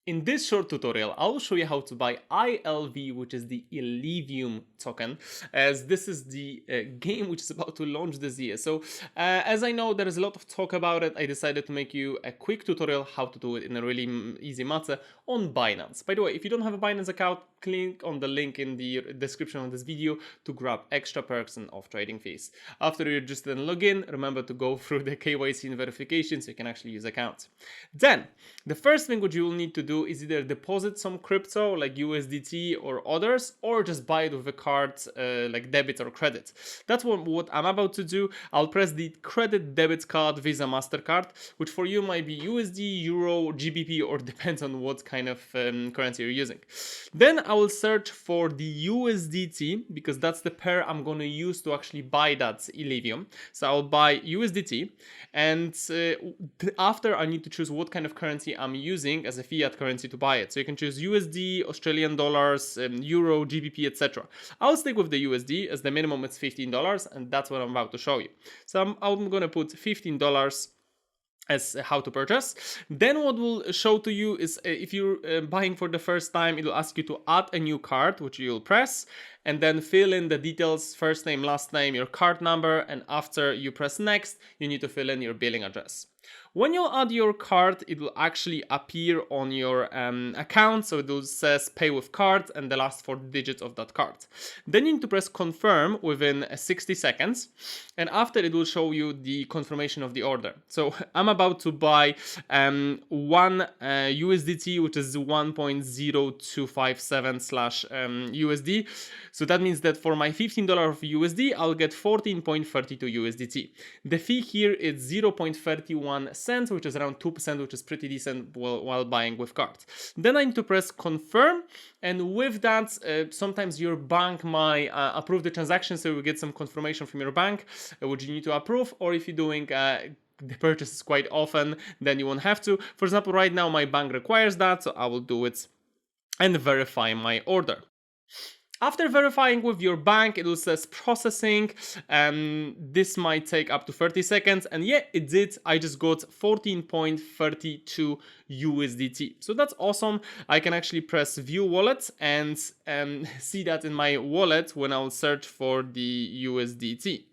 In this short tutorial, I will show you how to buy ILV, which is the Illivium token, as this is the game which is about to launch this year. So as I know there is a lot of talk about it, I decided to make you a quick tutorial how to do it in a really easy matter on Binance. By the way, if you don't have a Binance account, click on the link in the description of this video to grab extra perks and off trading fees. After you register and log in, remember to go through the KYC and verification so you can actually use accounts. Then, the first thing which you will need to do is either deposit some crypto like USDT or others, or just buy it with a card like debit or credit. That's what I'm about to do. I'll press the credit, debit card, Visa, MasterCard, which for you might be USD, Euro, GBP, or depends on what kind of currency you're using. Then I will search for the USDT because that's the pair I'm going to use to actually buy that Illivium. So I'll buy USDT, and after I need to choose what kind of currency I'm using as a fiat currency to buy it. So you can choose USD, Australian dollars, Euro, GBP, etc. I'll stick with the USD as the minimum it's $15, and that's what I'm about to show you. So I'm going to put $15 as how to purchase. Then what will show to you is if you're buying for the first time, it'll ask you to add a new card, which you'll press, and then fill in the details, first name, last name, your card number, and after you press next, you need to fill in your billing address. When you add your card, it will actually appear on your account, so it will says pay with card and the last 4 digits of that card. Then you need to press confirm within 60 seconds, and after it will show you the confirmation of the order. So I'm about to buy one USDT, which is 1.0257 USD. So that means that for my $15 of USD, I'll get 14.32 USDT. The fee here is 0.31 cents, which is around 2%, which is pretty decent while buying with cards. Then I need to press confirm, and with that, sometimes your bank might approve the transaction, so you get some confirmation from your bank, which you need to approve, or if you're doing the purchases quite often, then you won't have to. For example, right now my bank requires that, so I will do it and verify my order. After verifying with your bank, it will says processing, and this might take up to 30 seconds. And yeah, it did. I just got 14.32 USDT. So that's awesome. I can actually press view wallet and see that in my wallet when I'll search for the USDT.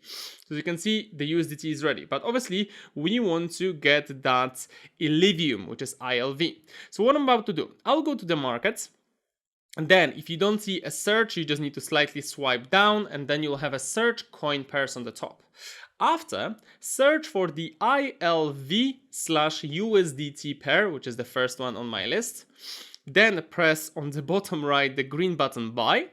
So you can see the USDT is ready, but obviously we want to get that Illivium, which is ILV. So what I'm about to do, I'll go to the markets. And then if you don't see a search, you just need to slightly swipe down, and then you'll have a search coin pairs on the top. After, search for the ILV/USDT pair, which is the first one on my list. Then press on the bottom right the green button buy.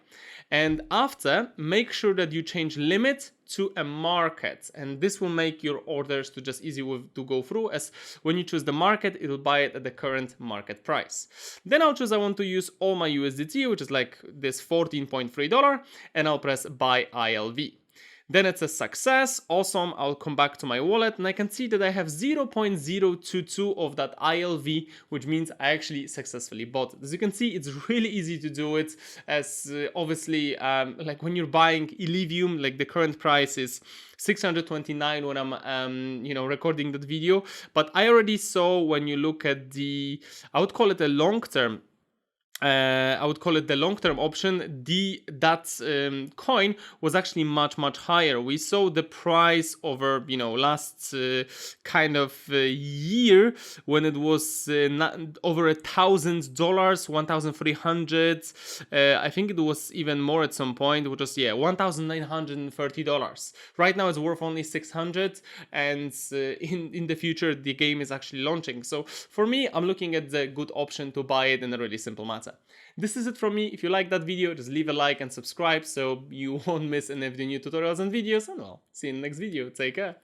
And after, make sure that you change limit to a market, and this will make your orders to just easy to go through, as when you choose the market, it will buy it at the current market price. Then I'll choose I want to use all my USDT, which is like this $14.3, and I'll press buy ILV. Then it's a success. Awesome. I'll come back to my wallet and I can see that I have 0.022 of that ILV, which means I actually successfully bought it. As you can see, it's really easy to do it, as obviously like when you're buying Illivium, like the current price is 629 when I'm recording that video, but I already saw when you look at the, I would call it a long-term option, that coin was actually much higher. We saw the price over last kind of year when it was over $1,000, 1,300. I think it was even more at some point, which was $1,930. Right now it's worth only 600, and in the future the game is actually launching. So for me, I'm looking at the good option to buy it in a really simple matter. This is it from me. If you like that video, just leave a like and subscribe so you won't miss any of the new tutorials and videos, and well, see you in the next video. Take care.